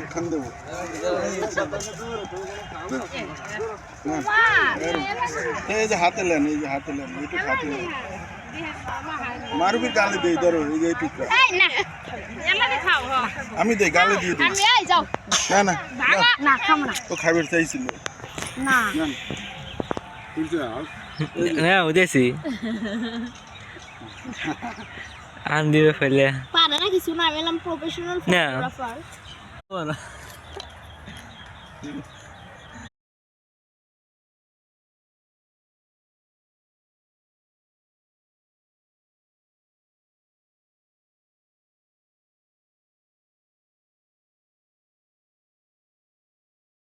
একখান দেবো এই যে হাতে নেন এই যে হাতে নেন একটু হাতে নেন মারবি গালে দিই ধরো এই যে টুকরা আমি দেই গালে দিয়ে দিই না না না খাবো না ও খাবার চাইছিল না হ্যাঁ বুঝেছি আন দিবে ফেলে পারে না কিছু না আমি প্রফেশনাল না ফটোগ্রাফার